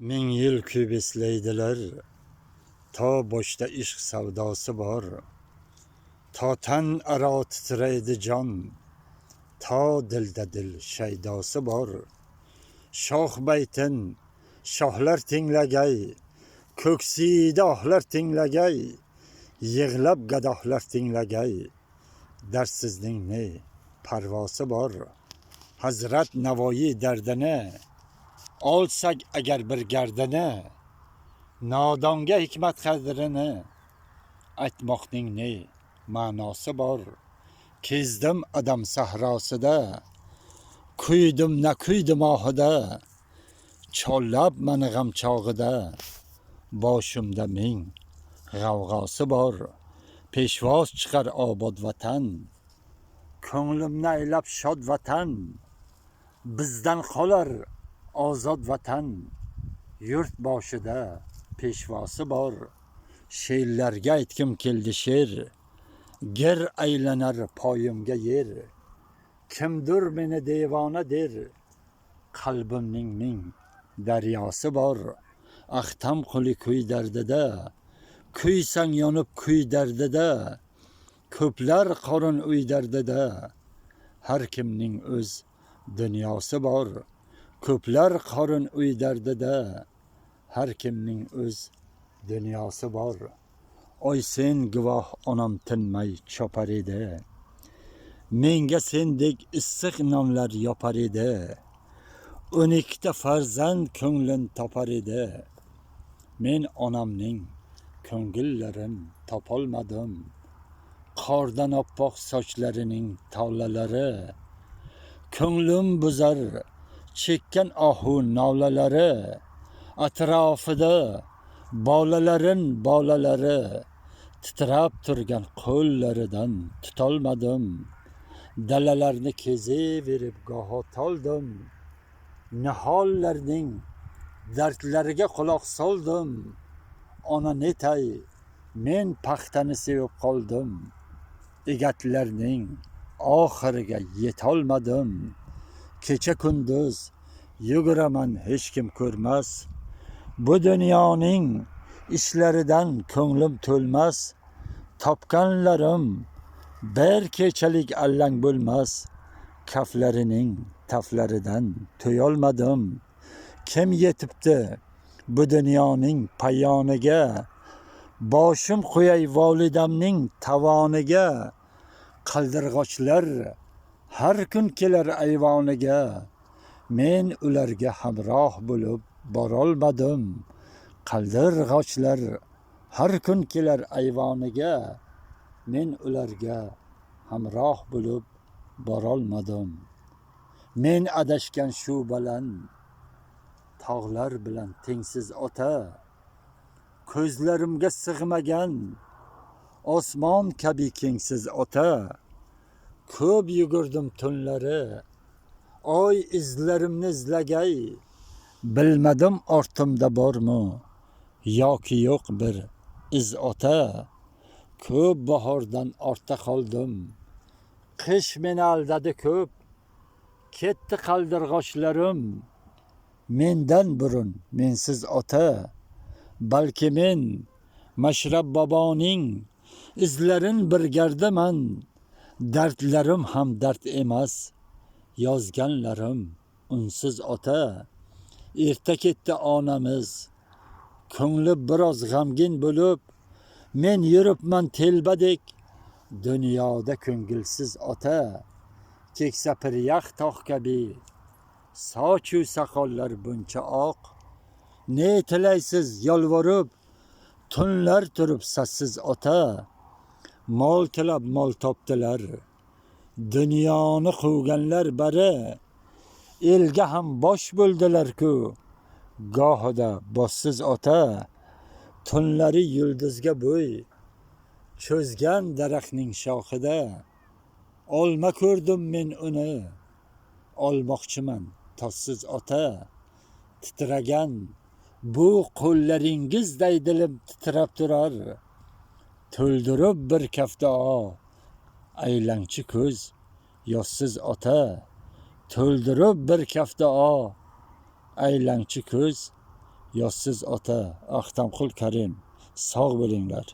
Ming yil kuyib eslaydilar, to boshda ishq savdosi bor. To tan aro titraydi jon, to dilda dil shaydosi bor. Shoh baytin shohlar tinglagay, ko'ksida ohlar tinglagay, yig'lab gadohlar tinglagay, dardsizning ne parvosi bor. Hazrat Navoiy dardini olsak agar bir gardini, nodonga hikmat qadrini aytmoqning ne ma'nosi bor. Kezdim adam sahrosida, kuydim na kuydim ohida, chollab mani g'am chog'ida, boshimda ming g'avg'osi bor. Peshvoz chiqar obod vatan, ko'nglimni aylab shod vatan, bizdan qolar ozod vatan, yurt boshida peshvosi bor. She'rlarga aytkim keldi she'r, gir aylanar poyimga yer. Kimdir meni devona der, qalbimning ming daryosi bor. Axtam quli kuy dardida, kuysang yonib kuy dardida, ko'plar qorin uy dardida, har kimning o'z dunyosi bor. Ko'plar qorin uy dardida, har kimning o'z dunyosi bor. Oy sen guvoh onam tinmay chopar edi, menga sendek issiq nonlar yopar edi. 12 farzand ko'nglin topar edi, men onamning ko'ngillarin topolmadim. Qordan oppoq sochlarining tolalari, ko'nglim buzar chekkan ohu navlalari. Atrofida bolalari, titrab turgan qo'llaridan tutolmadim. Dalalarni kezaverib goho toldim, nihollarning dardlariga quloq soldim. Ona netay, men paxtani sevib qoldim, egatlarning oxiriga yetolmadim. Kecha kunduz yuguraman hech kim ko'rmas, bu dunyoning ishlaridan ko'nglim to'lmas. Topganlarim bir kechalik allang bo'lmas, kaflarining taflaridan to'yolmadim. Kim yetibdi bu dunyoning payoniga, boshim qo'yay volidamning tovoniga. Qaldirg'ochlar har kun kelar ayvoniga, men ularga hamroh bo'lib borolmadim. Qaldirg'ochlar har kun kelar ayvoniga, men ularga hamroh bo'lib borolmadim. Men adashgan shu baland tog'lar bilan tengsiz ota, ko'zlarimga sig'magan osmon kabi kengsiz ota. Ko'p yugurdim tunlari, oy izlarimni izlagay, bilmadim ortimda bormi yoki yo'q bir iz ota. Ko'p bahordan ortda qoldim, qish meni aldadi ko'p, ketdi qaldirg'ochlarim mendan burun mensiz ota. Balki men Mashrab boboning izlarin bir gardaman, dardlarim ham dard emas, yozganlarim unsiz ota. Erta ketdi onamiz, ko'ngli biroz g'amgin bo'lib, men yuribman telbadek dunyoda ko'ngilsiz ota. Keksa piryax tog' kabi sochu soqollar buncha oq, ne tilaysiz yolvorib tunlar turib sassiz ota. Mol tilab mol topdilar, dunyoni quvganlar bari, elga ham bosh bo'ldilar-ku gohida bossiz ota. Tunlari yulduzga bo'y cho'zgan daraxtning shoxida, olma ko'rdim men uni, olmoqchiman tossiz ota. Titragan bu qo'llaringizday dilim titrab turar, to'ldirib bir kafta aylangchi ko'z yossiz ota. To'ldirib bir kafta aylangchi ko'z Yoshsiz ota Ahtamqul Karim sog' bo'linglar.